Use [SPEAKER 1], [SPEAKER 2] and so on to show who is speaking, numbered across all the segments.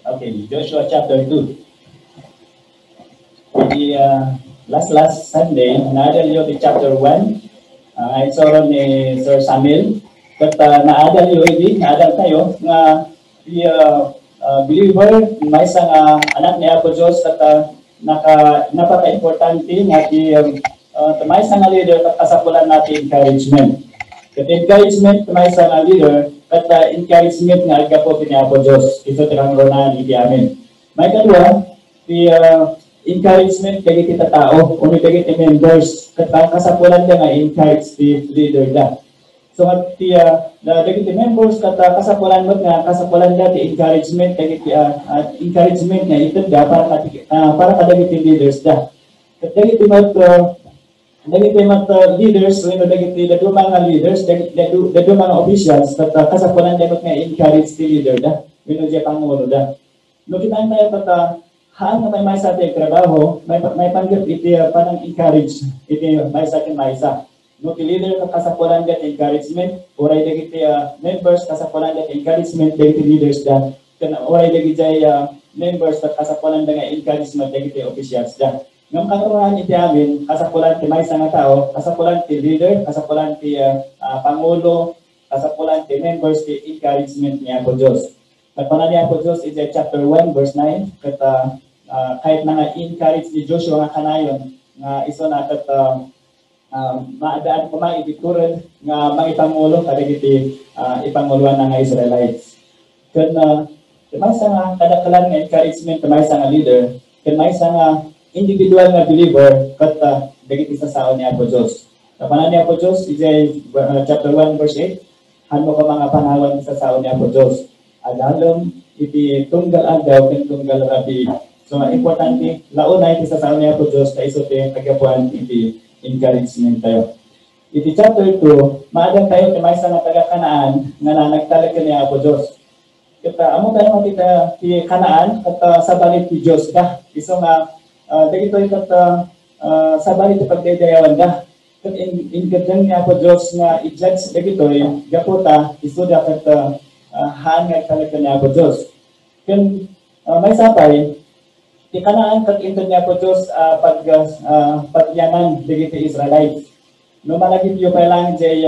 [SPEAKER 1] Okay, Joshua chapter 2. Jadi last Sunday, naadal yun di chapter 1. Ay soro ni Sir Samuel. Kat naadal yun di, naadal tayo nga di believer, may isang anak ni Apo Diyos at napaka-importante nga di may isang leader at kasapulan natin encouragement. Kat encouragement, may isang leader at encouragement nga agapo ni Apo Diyos. Ito tirang ronan, hindi amin. May kadua, di encouragement kaya kita tao, kung kaya kita members, kasapulan ka nga encourage the leader da. So at dagiti members kasapulan mo nga kasapulan da the encouragement kaya encouragement nga ito da para kadagiti leaders da. Kat dagiti mat leaders, when dagiti dadu mga leaders, dadu mga officials kasapulan da nga encourage the leader da. When di pangulo da. No kita tayo haan na may sa ating trabaho, may panggap iti panang encourage, iti may sa ating may isa. No, leader kasapulan that encouragement, oray dagiti members kasapulan that encouragement, dagiti leaders da, oray dagiti members kasapulan da nga encouragement, dagiti officials da. Ngam karuhan iti amin, kasapulan ti may sa nga tao, kasapulan ti leader, kasapulan ti pangulo, kasapulan ti members ti encouragement niya po Diyos. Nagpana niya po Diyos is chapter 1 verse 9 kat kahit na nga encourage ni Joshua nga kanayon nga iso na kat maadaan ko maibituran nga maipangulo kadagiti ipanguluan na nga Israelites. Ken may sa nga kadakalan nga encouragement may sa nga leader, ken may sa nga individual nga believer kat dagiti sa saon ni Apo Diyos. Nagpana niya po Diyos is chapter 1 verse 8 hanmo ka mga panahon sa saon ni Apo Diyos. Adalom iti tunggal agaw ken tunggal rabi. So importante launa iti sa saon niya po Diyos kay iso ti agapuan iti encouragement tayo. Iti chapter 2, maadang tayo ti maysa nga taga Kanaan nga nagtalag niya po Diyos. Kita amo tayo makita ti Kanaan at sa balit ti Diyos ka. Iso nga dagito kat sa balit ti pagdedayawan da. Kat in kadang niya po Diyos nga i-judge dagito gaputa iso da kat hangag talaga niya po Diyos. Kung may sapay, di Kanaan kag-intod niya po Diyos pagyanan digiti Israelites. No malagip yung pailang jay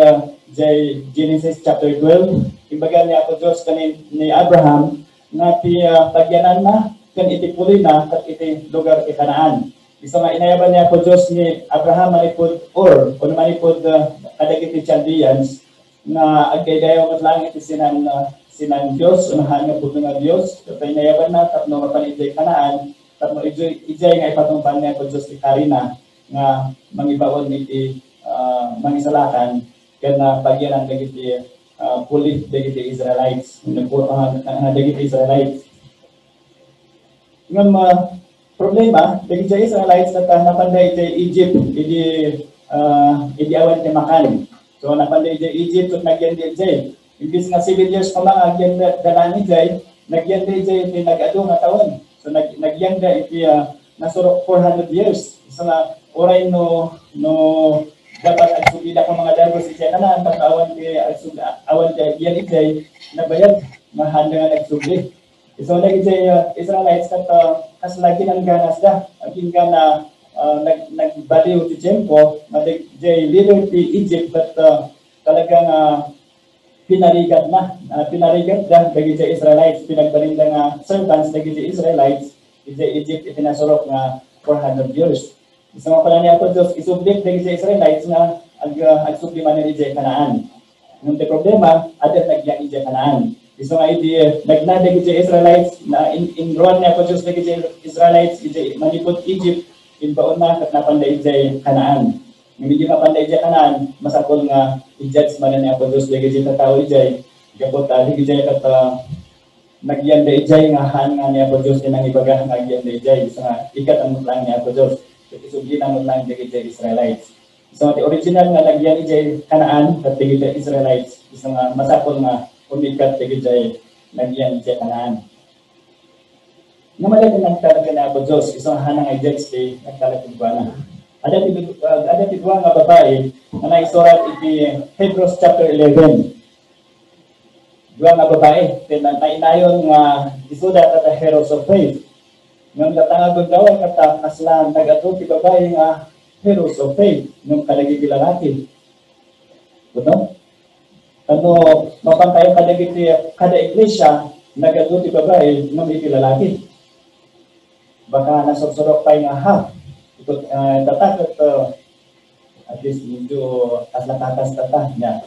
[SPEAKER 1] Genesis chapter 12, imbaga niya po Diyos ni Abraham nga ti pagyanan na, kan iti puloy na, kat iti lugar ti Kanaan. Iso nga inayaban niya po Diyos ni Abraham manipod or manipod kadagiti Chaldeans na agkaidayaw mat lang iti sinan Diyos, unahan nga po nga Diyos, kapag inayaban na, tapno mapanijay Kanaan, tapno ijay nga ipatungpan niya po Diyos ti Karina, nga mangibaon iti mangisalakan, kaya na pagyanan dagiti pulit dagiti Israelites, dagiti Israelites. Ngam problema, dagiti Israelites napanday iti Egypt, iti awan ti Makan. So napanday iti Egypt, at nagyan di iti. Imbis nga 7 years pa mga agyan dalani jay, nagyan di iti iti nag-ado nga taon. So nagyan di iti nasurok 400 years. So nga oray no dapat agsubida ka mga dagos iti kanan, pagkawan ti awan ti agyan iti nabayad, mahanda nga nagsubli. So nag-iti Israelites kat kaslagi ng ganas da, aging ka na nagbaliw ti Jempo, jay leader ti Egypt, but talagang pinarigat da dagiti Israelites, pinagbalinda nga servants dagiti Israelites, iti Egypt itinasurok nga 400 years. Isa nga pala niya po Diyos, isublik dagiti Israelites nga agsubli man ni iti Kanaan. Nung ti problema, adat nagyan iti Kanaan. Isa nga iti nagnada dagiti Israelites na inruan niya po Diyos dagiti Israelites iti manipod Egypt, inbaon na kat napanday iti Kanaan. Hindi mapanday iti Kanaan, masakol nga i-judge man niya po Diyos dagiti tao iti gabot iti kat nagyanda iti nga han nga niya po Diyos inang ibaga nga nagyanda iti. Isa nga ikat ang mutlang niya po Diyos. Isubli na mutlang dagiti Israelites. So the original nga nagyan iti Kanaan kat dagiti Israelites. Isa nga masakol nga umikat dagiti nagyan iti Kanaan. Namalagan ang talaga na po Diyos, isang hanang i-judge ti nagtalagin ba na. Ada ti dua nga babae na naisurat iti Hebrews chapter 11. dua nga babae, nainayon nga isuda kata heroes of faith. Nung katangagod daw kata kaslan nagato ti babae nga heroes of faith nung kalagi lalaki. Betul? Ano mapantayo kadagi ti kada iglesia nagato ti babae nung iti lalaki. Baka nasursurok pa nga ha. Ito dapat at least medyo kaslatakas tata niya.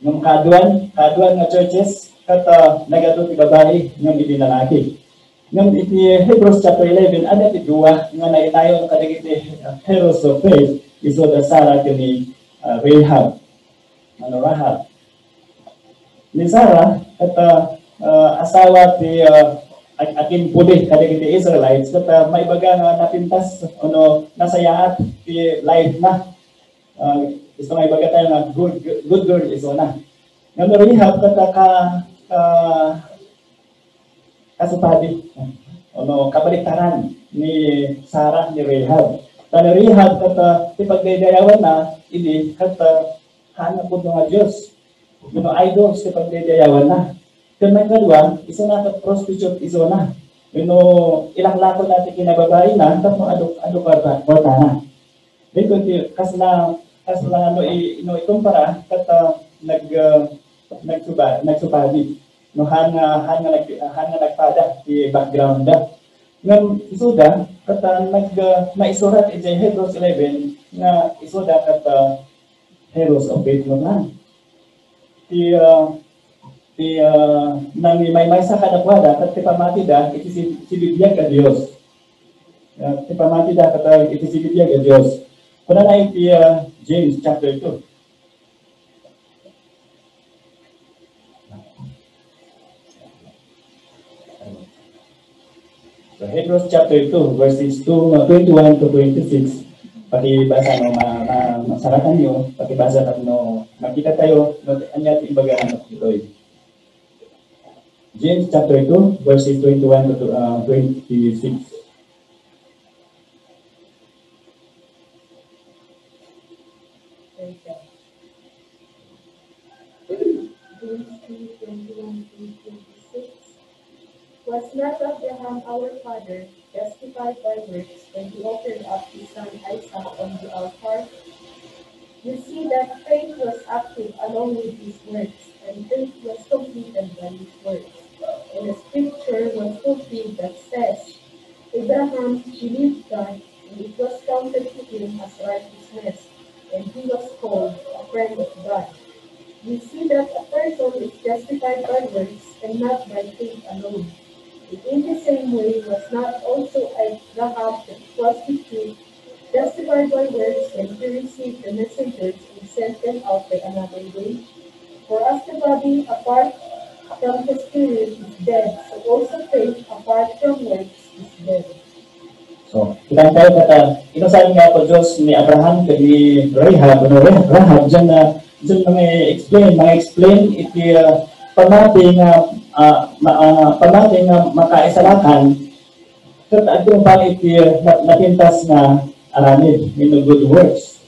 [SPEAKER 1] Nung kaduan nga churches kata nagato ti babae nung iti lalaki. Nung iti Hebrews chapter 11 ada ti duwa nga naitayon kadagiti heroes of faith iso da Sarah ni Rahab. Ano Rahab? Ni Sarah kata asawa ti akin puli kadagiti Israelites kata maibaga nga napintas ano nasayaat ti life na iso maibaga tayo nga good girl iso na. Nung Rahab kata kasupadi ano kabaliktaran ni Sarah ni Rahab. Tani Rahab kata ti pagdaydayawan na ini kata hanap pud nga Dios. Kuno idols ti pagdaydayawan na. Ken kadua isa na kat prostitute iso na. Kuno ilaklako natin kinababae na tapno ado kwarta na. Dito ti kasla ano ikumpara kata nagsupadi. No hanga nagpada ti background da ngam isuda kata naisurat iti Hebrews 11 nga isuda kata heroes of faith lang ti nang may sa kadakwada kat ti pamati da iti si Biblia ka Dios ti pamati da kata iti si Biblia ka Dios kuna na iti James chapter 2. So Hebrews chapter 2 verses 21 to 26. Pakibasa no masaratan niyo, pakibasa no makita tayo no anyat imbaga ano ito. James chapter 2 verses 21 to 26.
[SPEAKER 2] Was not Abraham our father justified by works when he offered up his son Isaac on the altar? You see that faith was active along with his works, and faith was completed by his works. And the scripture was fulfilled that says, Abraham believed God, and it was counted to him as righteousness, and he was called a friend of God. You see that a person is justified by works and not by faith alone. In the same way was not also Rahab the prostitute justified by works when he received the messengers and sent them out by another way? For as the body apart from the spirit is dead, so also faith apart from works is dead.
[SPEAKER 1] So, kita tayo kata, ito sa nga po Diyos ni Abraham kani Rahab, Rahab dyan mga explain iti pamati nga makaisalakan kat adto pa iti napintas nga aramid in good works.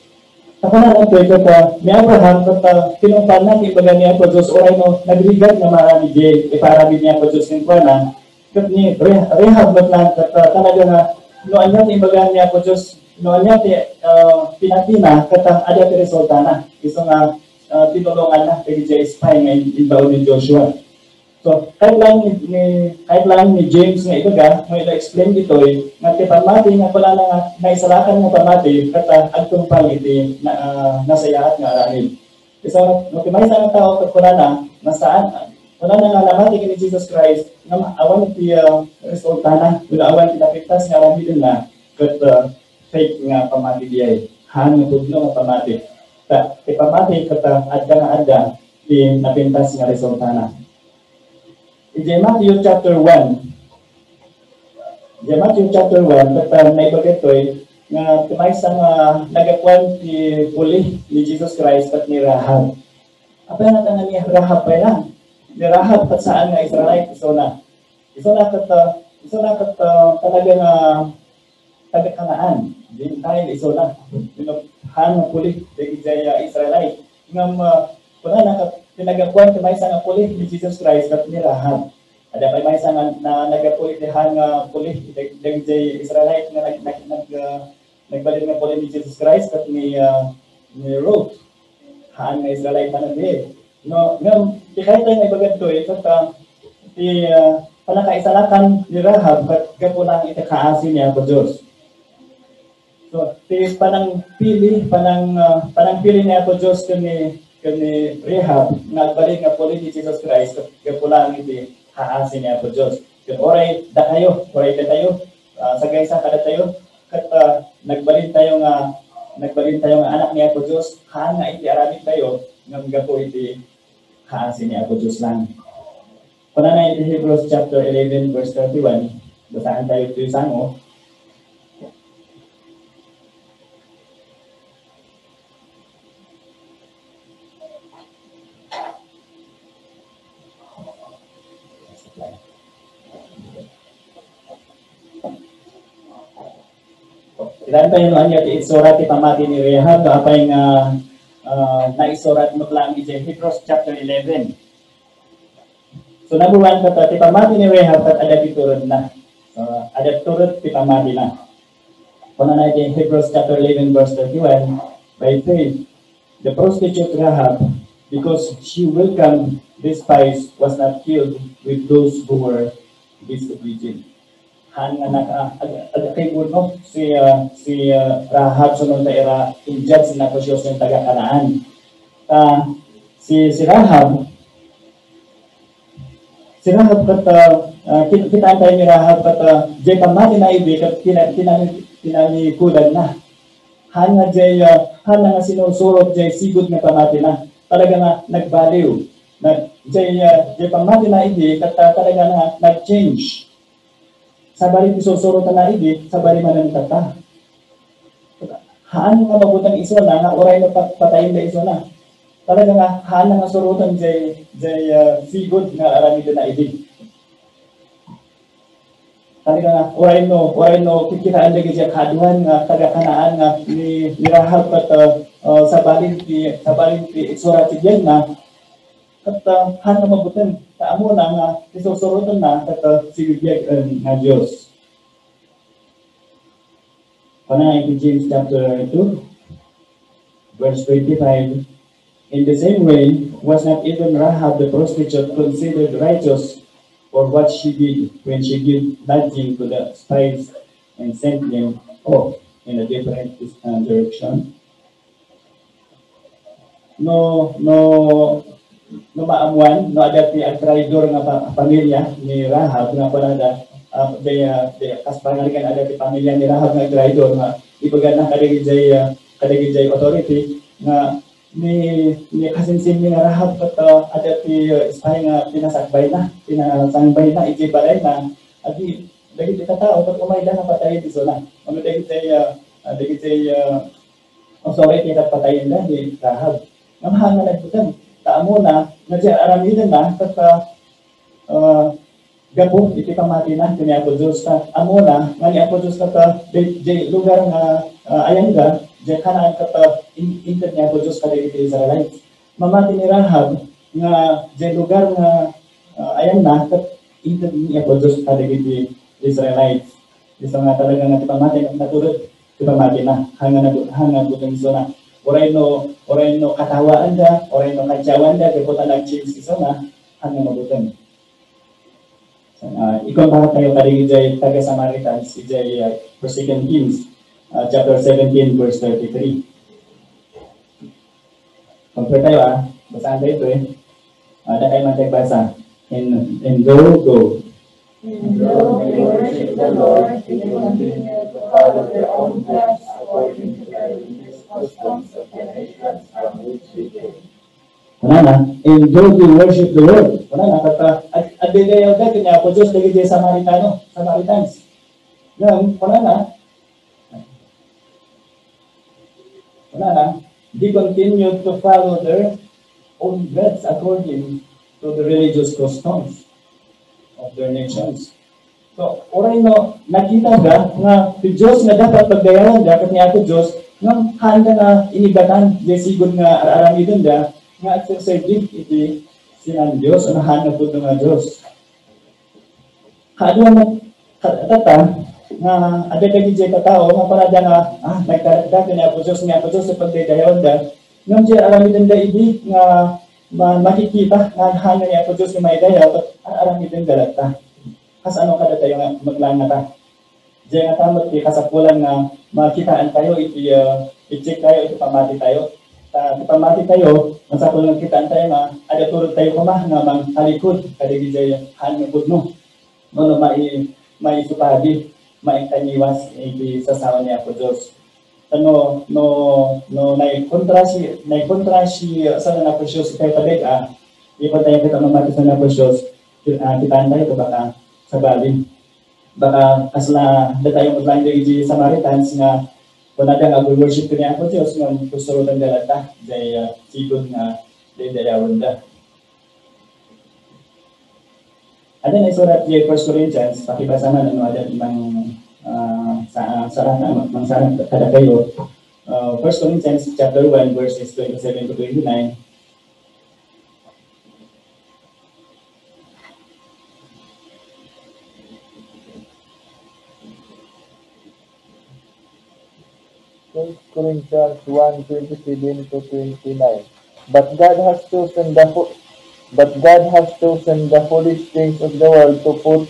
[SPEAKER 1] Tapos na ito ka ni Abraham kat tinungpan na ibaga niya po Diyos oray no nagrigad na marami di iparami niya po Diyos ng kuwanan kat ni Rahab lang kat talaga nga noon niya ibaga niya po Diyos noon niya pinatina kat ada ti resulta na iso nga tinulungan na kay spy nga inbaon ni Joshua. So, kahit lang ni James nga ibaga, mo ila-explain dito nga ti pamati nga pala nga naisalakan nga pamati kata adtong pang iti nasayaat nga aramid. So, makimay sa nga tao kat pala na nasaan wala na nga namati ni Jesus Christ nga awan iti resulta na wala awan ti napigtas nga aramid na kat fake nga pamati diay han nga tudlo nga pamati. Ti pamati kata adda nga adda ti napintas nga resulta na. In Matthew chapter 1, kata naibagatoy nga tumaysa nga nagakuan ti puli ni Jesus Christ at ni Rahab. Apa na tangan ni Rahab pa lang? Ni Rahab kat saan nga Israelite iso na talaga nga taga-Kanaan. Din tayo iso na. Han puli ti Israelite. Ngam kuna na kat pinagakuan kay maysa nga puli ni Jesus Christ kat ni Rahab. Ada pa maysa nga na nagapulit nga puli dagjay Israelite nga nagbalid nga puli ni Jesus Christ kat ni Ruth. Haan nga Israelite man di. No, ngam kahit ay bagad to kat ti panakaisalakan ni Rahab kat gapulang itakaasi niya ko Dios. So, ti panang pili niya ko Dios kani Rahab nagbalik nga puli ni Jesus Christ gapulang iti haasi niya ko Dios. Ket oray da tayo sagay sa kada tayo ket nagbalin tayo nga anak niya ko Dios haan nga iti aramid tayo ngam gapo iti haasi niya ko Dios lang. Kuna na iti Hebrews chapter 11 verse 31, basahan tayo ito yung sango. Ilan tayo noon niya isurat ipamati ni Rahab kapay nga naisurat mo lang iti Hebrews chapter 11. So number 1 kata tipamati ni Rahab kat ada diturut na. Ada turut tipamati na. Kuna na iti Hebrews chapter 11 verse 31, by faith the prostitute Rahab, because she welcomed the spies, was not killed with those who were disobedient. Han nga kay no si Rahab sunod na era injudge na posyos ng taga-Kanaan. Si Rahab kat kita tayo ni Rahab kat jay pamati na ibi kat tinalikudan na. Han nga sinusurot jay sigud nga pamati na. Talaga nga nagbaliw. Jay pamati na ibi kat talaga nga nag-change. Sabari isusurot na ibi, sabari man ang tata. Haan nga mabutang iso na nga oray na patayin na iso na. Talaga nga haan nga surutan jay sigud nga aramid na ibi. Talaga nga oray no kikitaan lagi siya kaduhan nga taga-Kanaan nga ni Rahab kat sabalin ti isurat siya na kat haan nga mabutan kaamo na nga isusurutan na kat sigubiyag nga Dios. Pana in James chapter 2 verse 25, in the same way was not even Rahab the prostitute considered righteous for what she did when she gave lodging to the spies and sent them off in a different direction? No maamuan, no adati ang traidor nga pamilya ni Rahab nga pala kaspangalingan adati pamilya ni Rahab nga traidor nga ibagan na kadagit jay authority nga ni kasinsin ni nga Rahab kat adati spy nga pinasakbay na iti balay na adi dagit ita tao kat umayda na patayin iso na ano dagit jay authority kat patayin na ni Rahab ngam nga nagbutan taamo na nga aramidan na kat gabo iti pamati na kini Apo Dios ka amo na nga ni Apo Dios kat jay lugar nga ayangga jay Kanaan kat inted ni Apo Dios kada iti Israelites mamati ni Rahab nga jay lugar nga ayan na kat inted ni Apo Dios kada iti Israelites isa nga talaga nga pamati ang natulad ti pamati na hanga butang iso na oray no katawaan da, oray no kadyawan da, kaputan ang change iso na, hanggang mabutan. Ikon pa tayo kaligid jay taga-Samaritans, jay 2 Kings, chapter 17, verse 33. Compare tayo basahan tayo ito ada kayo magtagbasa. And go.
[SPEAKER 2] And though they worship the Lord, they continue to follow their own paths according to their religious customs of the nations from which we came.
[SPEAKER 1] And though they worship the Lord, at bigay agad niya po Diyos lagi di Samaritans. Ngayon, they continue to follow their own gods according to the religious customs of their nations. So, oray no, nakita ga nga ti Diyos nga dapat pagdayawan da kat niya Diyos nga handa nga inibatan sigud nga aramidon da nga at sa iti sinan Diyos, unahan na po nga Diyos. Kadwa na tata, nga ada kagi jay katao, nga parada nga, nagkaragdag na po Diyos, nga po Diyos sa pagdadayon da, ngam jay aramidin da ibi, nga makikita, nga hana niya po Diyos nga may daya, at aramidin galata. Kas ano kada tayo nga maglang ta. Jay nga tamot di kasapulan nga makitaan tayo, i-check tayo, ipamati tayo. Ipamati tayo, masapulan kitaan tayo nga, ada turod tayo kumah, nga mang halikod, kadagi jay hana budno. No, may supadi, may kanyiwas, sa sawa niya po Diyos. No, naikontra si sa na po Diyos, kaya tabig, di pa tayo kita mamati sa na po Diyos, kitaan tayo ito baka sa bali. Baka kasla na tayo maglang di Samaritans nga, kung nagangag-worship ko niya po Diyos, nga gusto rin dalata, dahil sigod nga, dahil dalawin da. Ada na isurat di 1 Corinthians, pakibasa man ano ada ibang sarata mangsarat kada kayo. 1 Corinthians chapter 1 verses 27 to 29.
[SPEAKER 3] Corinthians 1:27 to 29. But God has chosen the foolish things of the world to put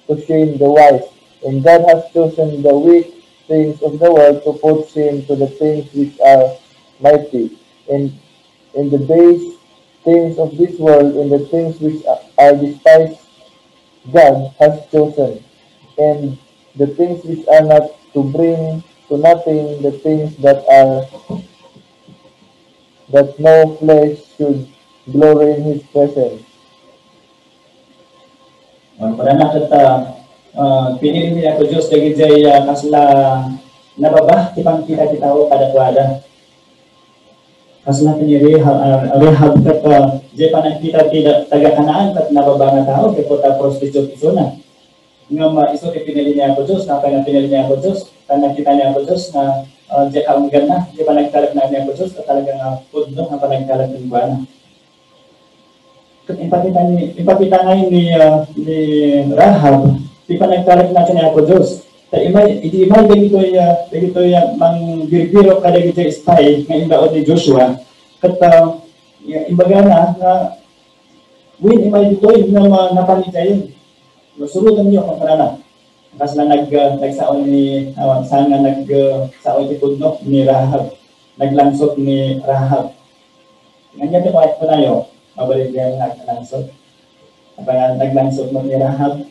[SPEAKER 3] to shame the wise, and God has chosen the weak things of the world to put shame to the things which are mighty, and in the base things of this world, and the things which are despised, God has chosen, and the things which are not, to bring to nothing the things that no flesh should glory in His presence.
[SPEAKER 1] Pada na kita pinili niya ko Diyos dagi jay kasla nababa tipang kita o kada kuada. Kasla pinili rehab kat jay panang kita tidak taga kanaan kat nababa nga tao kay kota prostitute isuna. Nga iso pinili niya ko Diyos, na pinili niya ko Diyos, tanang kita niya ko Diyos na jay kaunggan na, jay panagkalag na niya ko Diyos, talagang pudno nga panagkalag ng buwana. Ipakita ngayon ni Rahab, di pa nagkalat natin niya ako Diyos. Hindi imay dagito yung mangbirgiro ka dagito yung spy nga imbaon ni Joshua. Kat imbaga na win imay dito yung napalitayin. Surutan niyo kung parana. Kasi na nagsaon ni sana nagsaon ni Pudno ni Rahab. Naglangsot ni Rahab. Ganyan ito kahit po na yun. Mabalik niya yung naglangsot. Kapag naglangsot mo ni Rahab.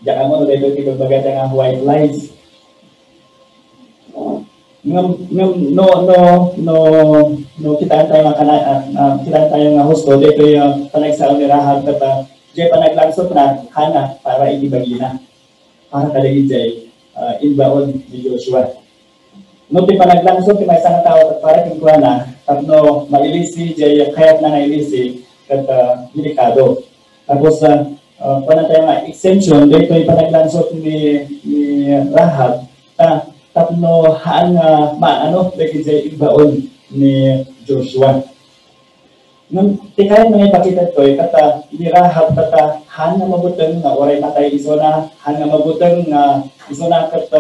[SPEAKER 1] Diyan mo, dito bagat nga white lies. Kitaan tayo nga husto, dito yung panagsaon ni Rahab kata, diyan pa naglangsot na, hana, para ibibagi na. Para kadagi diyan, inbaon ni Joshua. No, di pa naglangsot, di may isang tao at para kingkuha na, tapno mailisi, jay kayat na nailisi, kat delikado. Tapos, paano tayo nga exemption, dito yung panaglangsot ni Rahab, tapno haan nga maano, dahil jay ibaon ni Joshua. Nung tikayat na ipakita ito, kata ni Rahab, kata haan nga mabutang nga, oray matay iso na, haan nga mabutang nga, iso na kat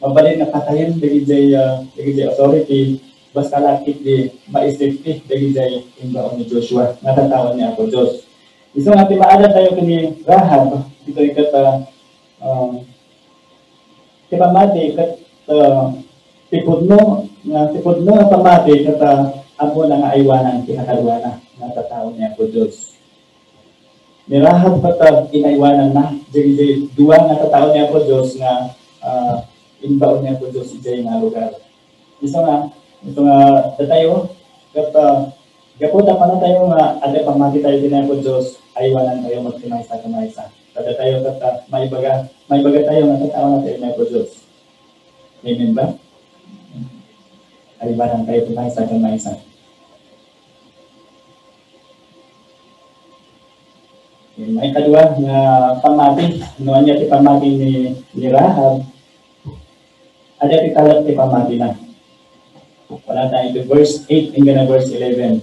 [SPEAKER 1] mabalin na patayin dagi jay authority basta lakit di maisipti dagi jay imbaon ni Joshua natatawan niya ako Diyos. Iso nga timaada tayo kini Rahab dito ikat tipamati kat tipudno nga pamati kat abo na nga aywanan kinakaluwa na natatawan niya ako Diyos. Ni Rahab kat inaywanan na dagi duwa nga tataon niya ako Diyos nga inbaon niya po Diyos ijay nga lugar. Ito nga tayo, gaputa pa na tayo nga, ada pamati tayo din po Diyos, aywanan tayo magkimaysa-kimaysa. Kada tayo, may baga tayo nga tatawa na tayo po Diyos. Amen ba? Aywanan tayo kimaysa-kimaysa. May kadua nga pamati, noon niya pamati ni Rahab. ada titalat ti pamati na. Wala tayo ito verse 8 hingga na verse 11.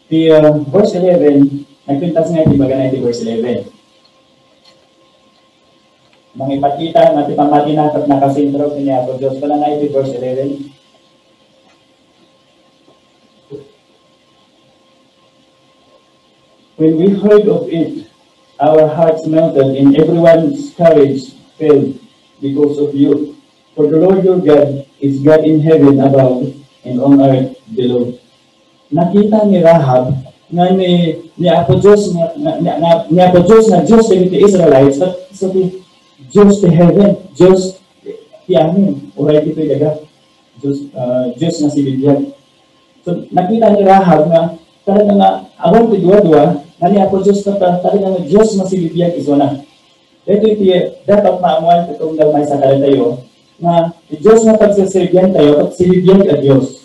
[SPEAKER 1] Di verse 11, nagpintas nga iti baga na iti verse 11. Mga ipakita nga ti pamati na at nakasintro niya ako Diyos. Wala na iti verse 11. When we heard of it, our hearts melted and everyone's courage failed because of you. For the Lord your God is God in heaven above and on earth below. Nakita ni Rahab nga ni Apo Diyos ni Apo Diyos na Diyos ti Israelites so ti Diyos ti heaven, Diyos ti amin, uray ti daga. Diyos na si Bibiyag. So nakita ni Rahab nga talaga nga awan ti dua-dua nga ni Apo Diyos talaga nga Diyos na si Bibiyag iso na. Ito iti dapat maamuan katong dalmay sa kada tayo na Diyos nga pagsaserbihan tayo at silibiyag a Diyos.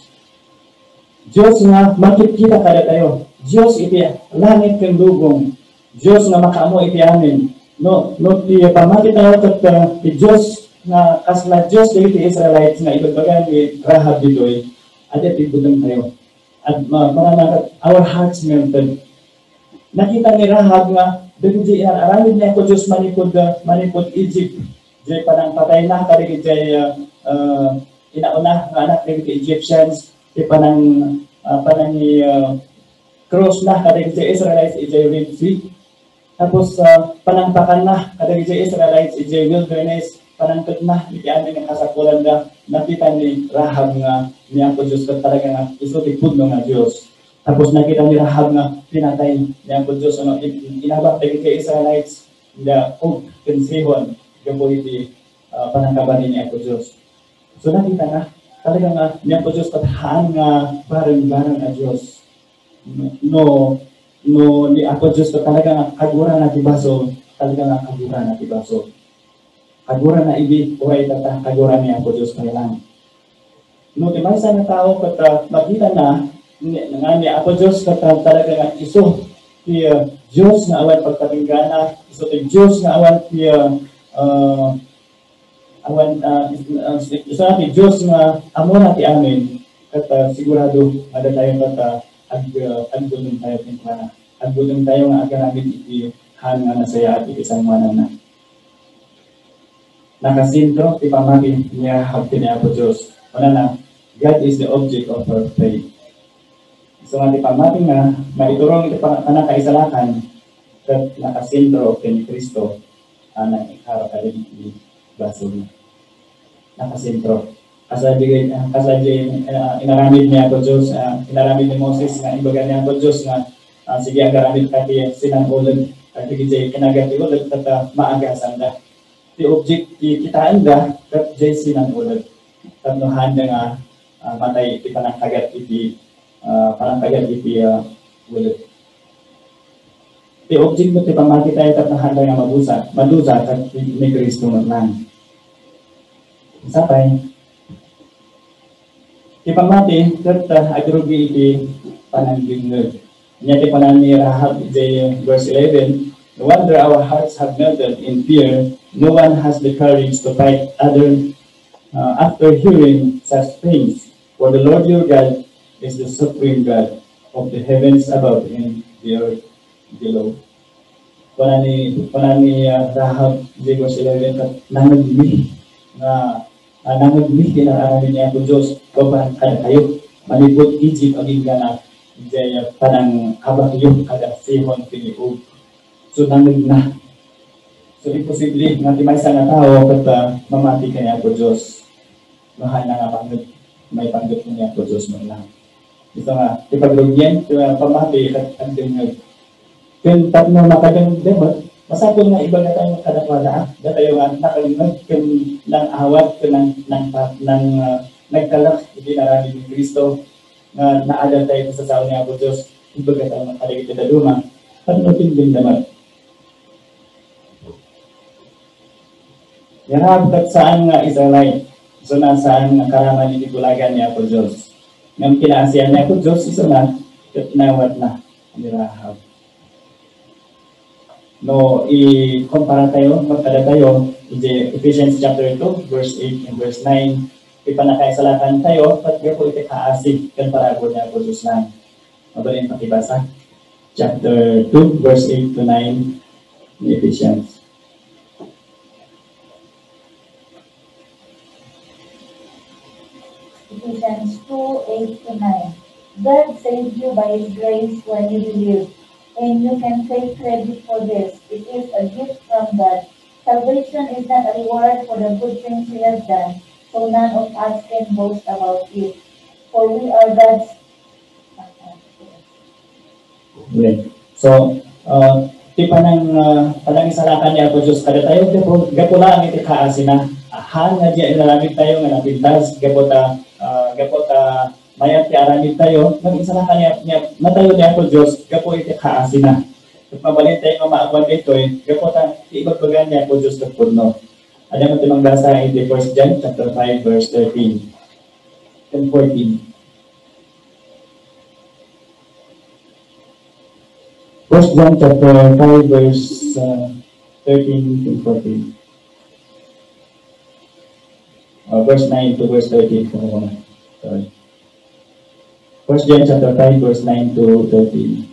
[SPEAKER 1] Diyos nga makikita kada tayo. Diyos iti langit kang lugong. Diyos nga makaamo iti amin. No ti pamati tayo kat ti Diyos nga kasla Diyos iti Israelites nga ibagbaga ni Rahab ditoy at iti budang tayo. At mananakat our hearts melted. Nakita ni Rahab nga dagiti aramid niya ko Diyos manipod Egypt. Jay parang patay na kari jay inauna nga anak ng Egyptians di parang ni cross na kari jay Israelites jay Red Sea. Tapos panampakan na kari jay Israelites jay wilderness panangkot na iti amin nga kasapulan na nakita ni Rahab nga niya ko Diyos kat talaga nga iso ti pudno nga Diyos. Tapos nakita ni Rahab nga pinatay niya ko Diyos ano inabak kay Israelites the Og ken Sihon yung po iti panangkabanin niya po Diyos. So nakita na, talaga nga niya po Diyos kathaan nga barang-barang na Diyos. No, ni ako Diyos talaga nga kagura na tibaso, talaga nga kagura na tibaso. Kagura na ibi, uray tata, kagura niya po Diyos kailang. No, di may sana tao kat makita na, nga ni ako Diyos talaga nga iso, ti Diyos nga awan pagkatinggana, iso ti Diyos nga awan ti isa natin Diyos nga amo na ti amin kat sigurado ada tayo kat agdunong tayo timpana agdunong tayo nga agamit iti han nga nasaya at isang manan na nakasintro ti pamati niya hapti niya po Diyos wala na God is the object of our faith so nga ti pamati nga maiturong iti panakaisalakan kat nakasintro ti Kristo anak ikaraw ka rin iti baso niya. Nakasentro. Kasadya inaramid niya ako Diyos, inaramid ni Moses na imbaga niya ako Diyos na sige agaramid kati sinang ulag kati gijay kinagati ulag kat maagasan da. Ti object kitaan da kat jay sinang ulag. Tanuhan da nga matay iti panangkagat iti ulag. Ti object mo ti pamati tayo kat nahanda nga madusa kat ni Kristo matlang. Sapay, ti pamati kat agrugi iti pananggingod. Nya ti panan ni Rahab iti verse 11, no wonder our hearts have melted in fear, no one has the courage to fight after hearing such things. For the Lord your God is the supreme God of the heavens above and the earth below. Panan ni Rahab iti verse 11 kat nangagmi na nangagmi kinararamin niya po Diyos babahan kada kayo malibot Egypt aging gana jay panang habakyo kada Sihon Piniog so nangag na so imposible nga ti may sana tao kat mamati kanya po Diyos mahal na nga pangit may panggap niya po Diyos mo lang ito nga ipagrugyan pamati kat agdingag kung tatlo nakadang demot masapon nga iba na tayo kadakwala na tayo nga nakalimag kung nang awat kung nang nagkalak hindi narami ni Kristo na naadal tayo sa sao niya po Diyos iba ka tayo makaligit na luma at natin naman yarab kat saan nga Israelite so nasaan nga karaman ni titulagan niya po Diyos ng kinaasiyan niya po Diyos iso na at nawat na ni Rahab. no i-compare tayo, magkada tayo, Ephesians chapter 2, verse 8 and verse 9, ipanakaisalakan tayo, at po iti kaasig, kan parago niya po Diyos lang. Mabalin pakibasa. Chapter 2, verse 8 to 9, in Ephesians.
[SPEAKER 4] Ephesians 2:8 to 9. God saved you by His grace when you believe, and you can take credit for this. It is a gift from God. Salvation is not a reward for the good things we have done, so none of us can boast about it. For we are God's.
[SPEAKER 1] Okay. So, ti panang isalakan niya po Diyos kada tayo, gapula ang iti kaasi na, han nga diya inalamit tayo nga napintas, gapota mayat ti aramid tayo, nag-isalakan niya, matayo niya po Diyos, gapo iti kaasi na. At mabalin tayo nga maagwan dito, gapota, ibagbagan niya po Diyos kapurno. Ada mo timang basa iti 1 John chapter 5, verse 13 and 14. 1 John chapter 5, verse 13 to 14. Verse 9 to verse 13. Sorry. 1 John chapter 5, verse 9 to 13.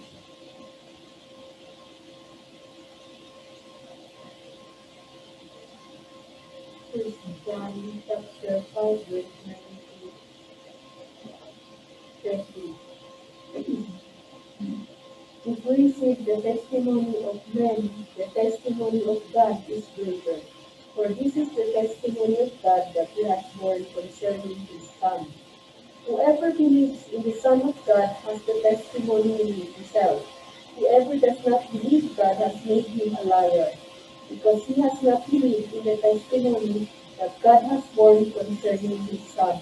[SPEAKER 2] John chapter 5, verse 9 to 13. If we receive the testimony of men, the testimony of God is greater. For this is the testimony of God that He has borne concerning His Son. Whoever believes in the Son of God has the testimony in himself. Whoever does not believe God has made him a liar, because he has not believed in the testimony that God has borne concerning His Son.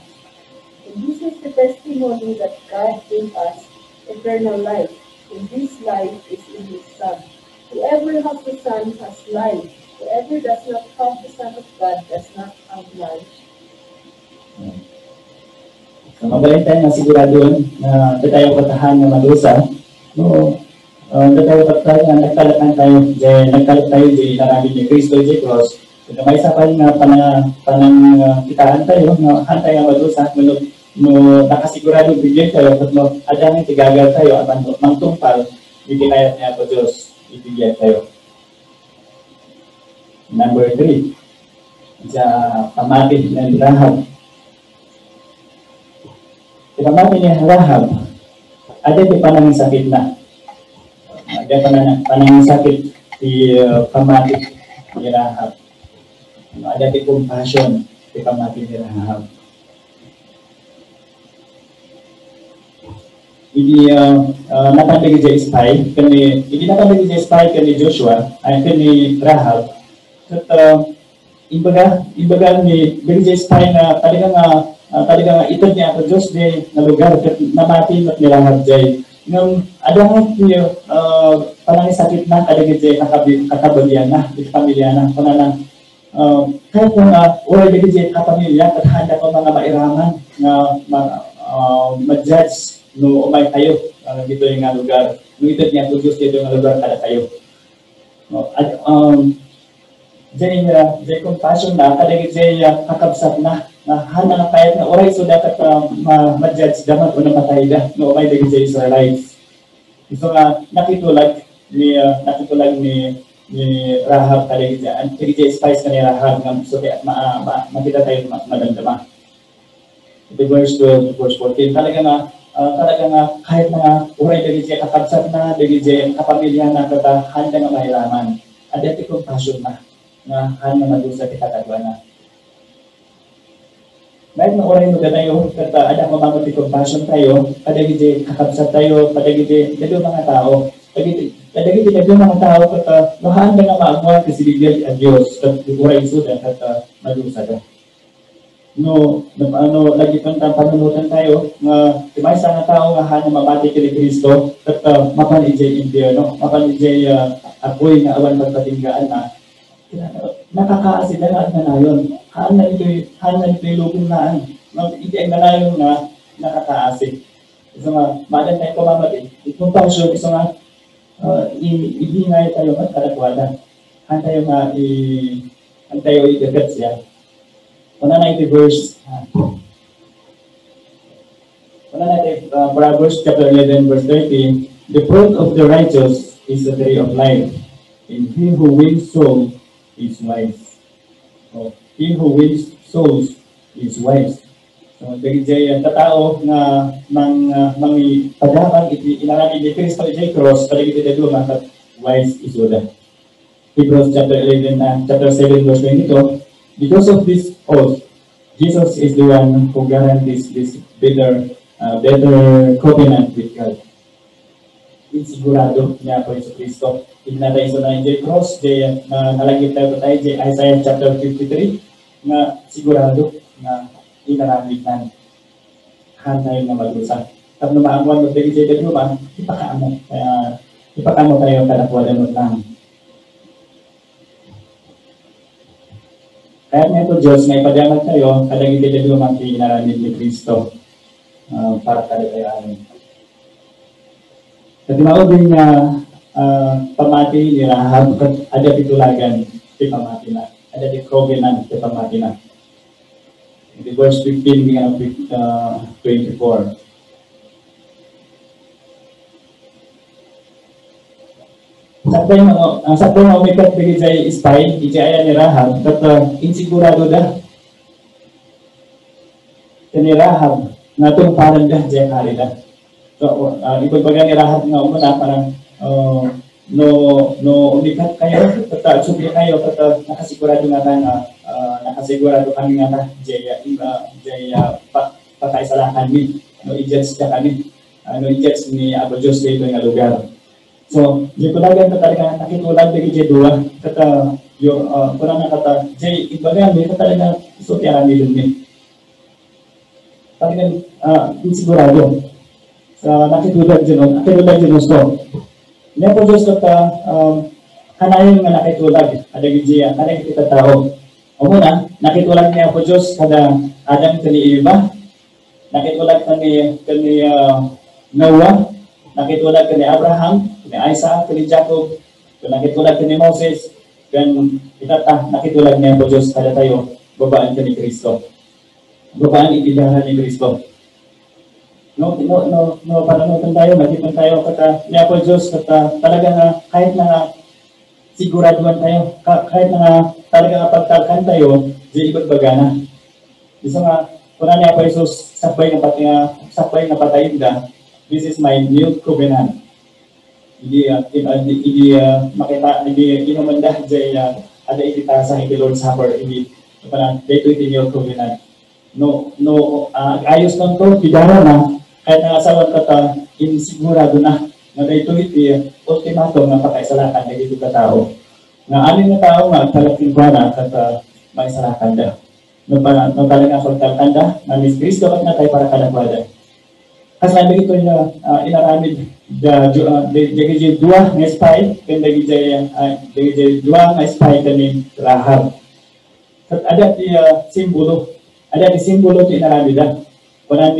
[SPEAKER 2] And this is the testimony that God gave us, eternal life. And this life is in His Son. Whoever has the Son has life. Whoever does not have the Son of God does not have life.
[SPEAKER 1] So, mabalin tayo na siguraduhan na tayo patahan na madusa. No, tayo patahan na nagkalakan tayo, nagkalat tayo di naramid ni Kristo di Cross. So, may isa pa nga panang kitaan tayo, na hantay ang madusa, no nakasigurado bigyan tayo at no adang tigagal tayo at mangtumpal ibinayat niya po Diyos ibigyan tayo. Number 3, sa pamati ng Rahab. Sa pamati ni Rahab, ada di panang sakit na. Ada panang sakit di pamati ni Rahab. Ada di compassion di pamati ni Rahab. Hindi natandig di spy kani Joshua ay kani Rahab at imbaga ni bigay spy na talagang itod niya ako Diyos di na lugar kat namati at ni Rahab jay ngam adang niyo panang sakit na kadagit kakabalian na iti pamilya na panang kahit nga wala digit kapamilya kat handa ko mga mairaman na ma-judge no umay tayo dito yung nga lugar. Nung itod niya po Diyos dito yung lugar kada tayo. No, at jay compassion na, kadagit jay kakabsat na hana na kayat na oray so dapat ma-judge damat o namatay da no umay dagit jay Israelites. So nga nakitulag ni Rahab kadagit jay spice ka ni Rahab nga so makita tayo magandama. Ito verse 12, verse 14 talaga nga kahit na uray dagit siya kakabsat na, dagit siya kapamilya na kata handa nga mahiraman. Ada ti compassion na handa madusa ti katagwa na. Kahit na uray mo tayo, kata ada mamamot ti compassion tayo, kadagit siya kakabsat tayo, kadagit siya dagyo mga tao. Kadagit siya dagyo mga tao kata no handa nga maamuan kasi bigyan ang Diyos kat uray sudan kata madusa ka. No, lagi pang panunutan tayo nga may isa nga tao nga hana mabati kay Kristo at mapanijay impyerno, mapanijay apoy nga awan magpatinggaan na nakakaasi na at nanayon. Hana ito'y lubong naan. Hindi ang nanayon na nakakaasi. Isa nga, madan tayo pamamati. Compassion, isa nga, Ibingay tayo at kadakwada. Han tayo nga han tayo i-dekat siya. Una na iti verse, Proverbs chapter 11 verse 30, the fruit of the righteous is the tree of life, and he who wins souls is wise. So, he who wins souls is wise. So, dahil jay katao nga mangi padabang iti inaran ni Kristo iti cross palig iti daduma kat wise is Yoda. Hebrews chapter 11 chapter 7 verse 22, because of this oath, Jesus is the one who guarantees this better covenant with God. Insigurado niya po Yesu Kristo. Inatay so na iti cross jay nalagip tayo jay Isaiah chapter 53 nga sigurado na inaramitan hanay na magdusa. Tapos maangwan mo dahil sa ito ba, ipakamo tayo kadakwadan mo lang. Kaya nga ito Diyos, may padaman tayo, kadang ito ito ba inaramid ni Kristo para kada tayo amin. At maubing pamati ni Rahab, ada pitulagan ti pamati na, ada ti covenant ti pamati na. The verse 15 hinggang 24. Sakto na umikat bigay jay spy, ijaya ni Rahab, kat insigurado da. Ni Rahab, nga itong parang da, jay hari da. So, ibagbaga ni Rahab nga umuna, parang no umikat kayo, kat subli kayo, kat nakasigurado nga na nakasigurado kami nga na pakaisalakan mi no i-judge na kami no i-judge ni Apo Diyos dito nga lugar. So di ko lagan talaga nakitulag dito jay dua kata yung kurang na kata jay ibaga mi talaga sutyaran nila mi talagang insigurado sa nakitulag dyan gusto ni Apo Diyos kata hanayon nga nakitulag ada gijiya kada kita tao. Umuna, nakitulag niya po Diyos kada Adam kani Eva, nakitulag kani Noah, nakitulag kani Abraham, kani Isaac, kani Jacob, nakitulag kani Moses, kan itata nakitulag niya po Diyos kada tayo babaan kani Kristo. Babaan ibidahan ni Kristo. Pananutan tayo, magipon tayo kata niya po Diyos kata talaga na kahit na siguraduhan tayo, kahit na talaga pagtalkan tayo, di ibagbaga na. Isa nga, kuna niya po Jesus, sakbay na patayin da, this is my new covenant. Hindi makita, hindi inumanda, di ada ikita sa hindi Lord's Supper, hindi, dito iti new covenant. Ayos lang to, bidara na, kahit na asawan kata, insigurado na, na dito iti ultimatum na pakaisalakan na dito ka tao. Nga anin na tao nga talaking buwana kata maisalakan da. No talagang pagtalkan da, na Miss Kristo at na tayo para kadakwada. Kasi nabi ito yung inaramid dagijay dua nga spy, kan dagijay dua nga spy kani Rahab. At ada ti simbolo ti inaramid da. Wana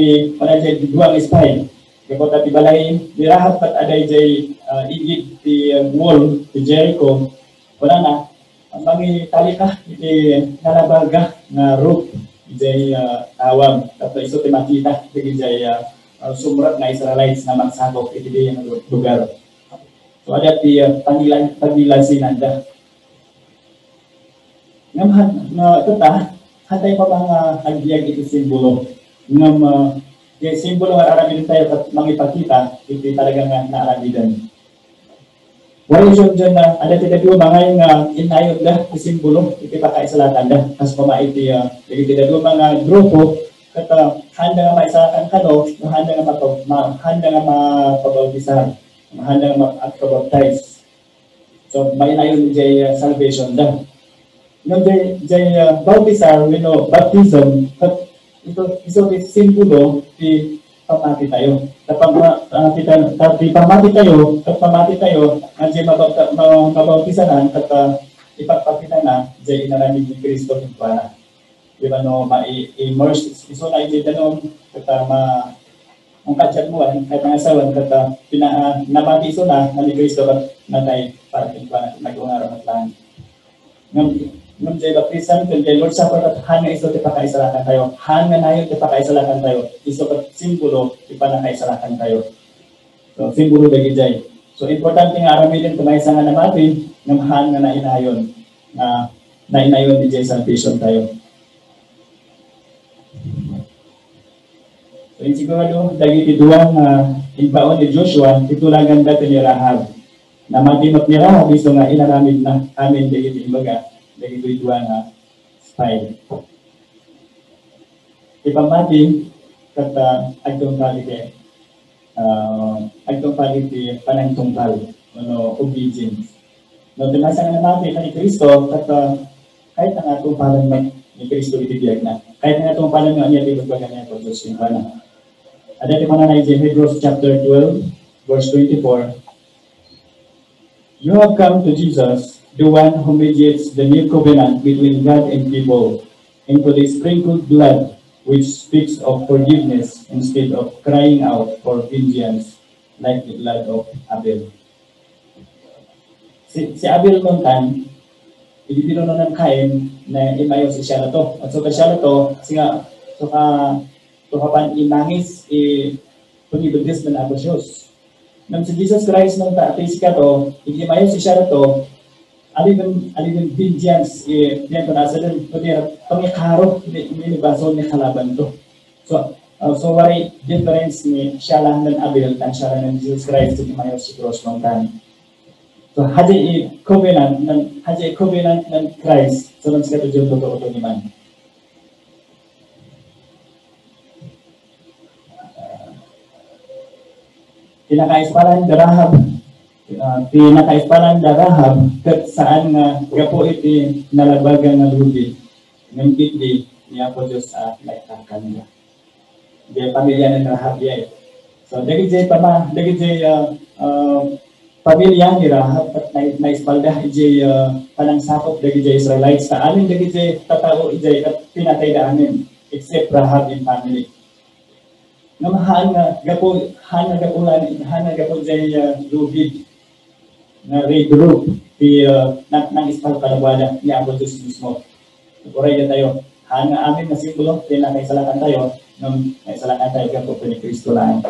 [SPEAKER 1] jay dua nga spy. Kapag ti balay ni Rahab at ada jay igid ti wall ti Jericho, wala na, mangi talika, iti nalabaga nga roof, jay tawag, tapos iso ti makita, iti jay sumrat na Israelites na magsakop, iti di yung lugar. So, ada ti pagilan sinanda. Ngam, ito ta, hatay pa mga agiyag iti simbolo. Ngam, yung simbolo nga aramidan tayo at mangipakita, iti talagang naaramidan. Wala siya dyan na, ada tidak dua mga yung inayon da, isimbolo, iti pakaisalatan da. As pama iti tidak dua mga grupo, kata handa nga maisalakan ka no, handa nga mapabautisar, handa nga mapabaptize. So, may inayon jay salvation da. No, jay bautisar, baptism, ito simbolo, ti pamati tayo. Pamati tayo, nandiyan mabautisanan, at ipagpakita na, dyan inaramid ni Kristo ng Tuwana. Diba no, ma-immerse, iso na iti danom, at ang katsat mo kay pangasawan kata namati iso na ni Kristo kat natay para nag-ungaro at lang ngam jay baptisan kun kay Lord Supper kat hanga iso ti pakaisalakan tayo hanga nayo ti pakaisalakan tayo iso kat simbolo ti panakaisalakan tayo so simbolo dagi jay so importante nga aramidin kumaysa nga namati ngam hanga na inayon na inayon di jay salvation tayo. So, siguro, dagiti duwang inbaon ni Joshua, titulagan dati ni Rahab. Na matimot ni Rahab, iso nga inaramid na amin dagiti imbaga, dagiti duwang spy. Ipamati, kata agtong paliti panangtungkal, obedience. No, tinasa nga namati ka ni Kristo, kata kahit ang atong palan ni Kristo itibiyag na. Kahit ang atong palan nga niya, ibagbaga niya ko, Diyos yung palan. Ada di mana na Hebrews chapter 12, verse 24. You have come to Jesus, the one who mediates the new covenant between God and people, into the sprinkled blood, which speaks of forgiveness instead of crying out for vengeance, like the blood of Abel. Si Abel nung tan, ibibiro na ng kain na imayo si siya na to. At so ka siya na to, kasi nga, so kapan imangis, pagibagis na ako Diyos. Nang si Jesus Christ nung tatis ka to, imayo si siya na to, alin vengeance, yan ko nasa din, pangikaro, inibaso ni kalaban to. So wari difference ni siya lang ng Abel, tan siya lang ng Jesus Christ, imayo si cross nung tan. So, haji covenant ng Christ, so nang siya to totoo to naman. Pinakaispalan darahab kat saan nga gapo iti nalabagan nga lubi ng kitli niya po Diyos sa naitakan niya. Di pamilya ng Rahab niya. So, dagit jay pamilya ni Rahab at naispalda iti panangsakop dagit jay Israelites sa amin dagit jay tatao iti at pinatay da amin except Rahab in family. Nga hana gapo jay lubid na regroup ti nang ispal kalawada ni Apo Diyos mismo. Kuray na tayo. Hana amin na simbolo ti nakaisalakan tayo nung naisalakan tayo gapo ni Kristo lang.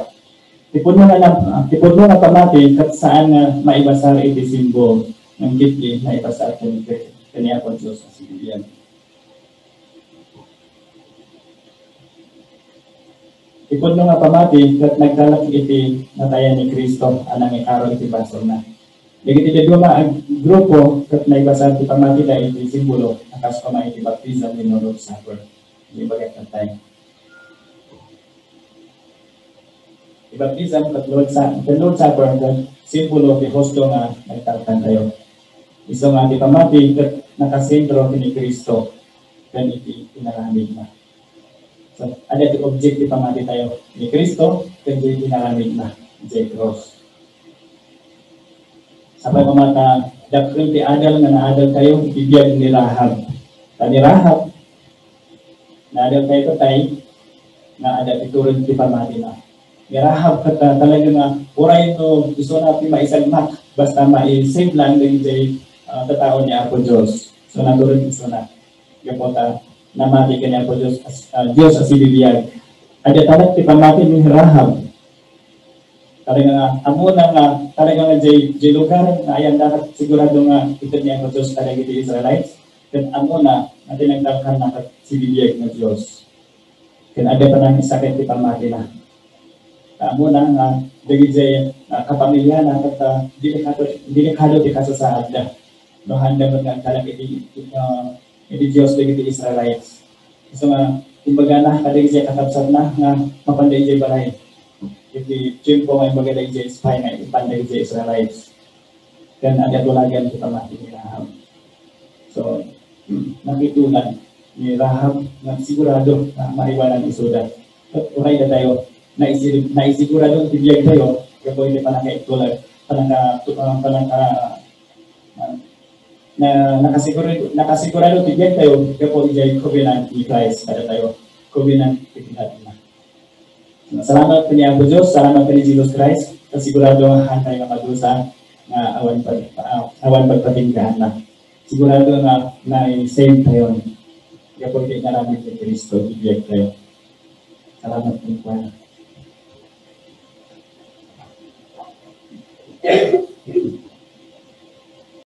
[SPEAKER 1] Tipon mo na pamati kat saan nga maibasar iti simbolo ng kitli na ibasar ni Apo Diyos sa sibilian. Ipod nga pamati kat nagdalak iti natayan ni Kristo anang ikaro iti basol na. Dagiti iti duma grupo kat naibasar ti pamati da iti simbolo akas pa iti baptism ni Lord Supper. Di bagay katay. Ibaptism kat Lord Supper kat simbolo ti hosto nga nagtartan tayo. Iso nga ti pamati kat nakasentro ni Kristo kan iti pinaramid na. So, ada di objektif pamati tayo ni Kristo, kundi pinaramid na J. Cross. Sabay pamata, dakil ti adal nga naadal tayo, ibiyag ni Rahab. Ni Rahab, naadal tayo tay, na ada iturin ti pamati na. Ni Rahab kata talaga nga, uray ito, gusto na maisagmak, basta maisave lang din J. Tatao ni Apo Diyos. So, naturin iso na. Gapota, namati kanya po Diyos as ibibiyag. Ada talag ti pamati ni Rahab. Talaga nga jay lugar na ayan dapat sigurado nga ito niya po Diyos talaga ti Israelites. Kan amo na natin nagdalkan na si bibiyag ng Diyos. Kan ada pa nang isakit ti pamati na. Amo na nga dagi jay kapamilya na kat delikado ti kasasaad na. No handa mo nga talag iti Diyos dagi ti Israelites. So nga, imbaga na, kadagi siya katapsat na, nga mapanday siya balay. Iti tiyempo nga imbaga dagi siya spy nga, ipanday siya Israelites. Kan ada tulagan kita mati ni Rahab. So, nakitulan ni Rahab, na sigurado na maiwanan isudan. At uray na tayo, naisigurado tibiyag tayo, kapag hindi pa nakaitulan, na nakasigurado tibiyag tayo kapag ijay covenant ni Christ kada tayo covenant itihat na. Salamat po niya po Diyos, salamat po ni Jesus Christ, kasigurado ang tayo nga madusa nga awan pagpatinggahan na. Sigurado nga na-save tayo. Kaya po di naramit ni Kristo, ibigay tayo. Salamat po.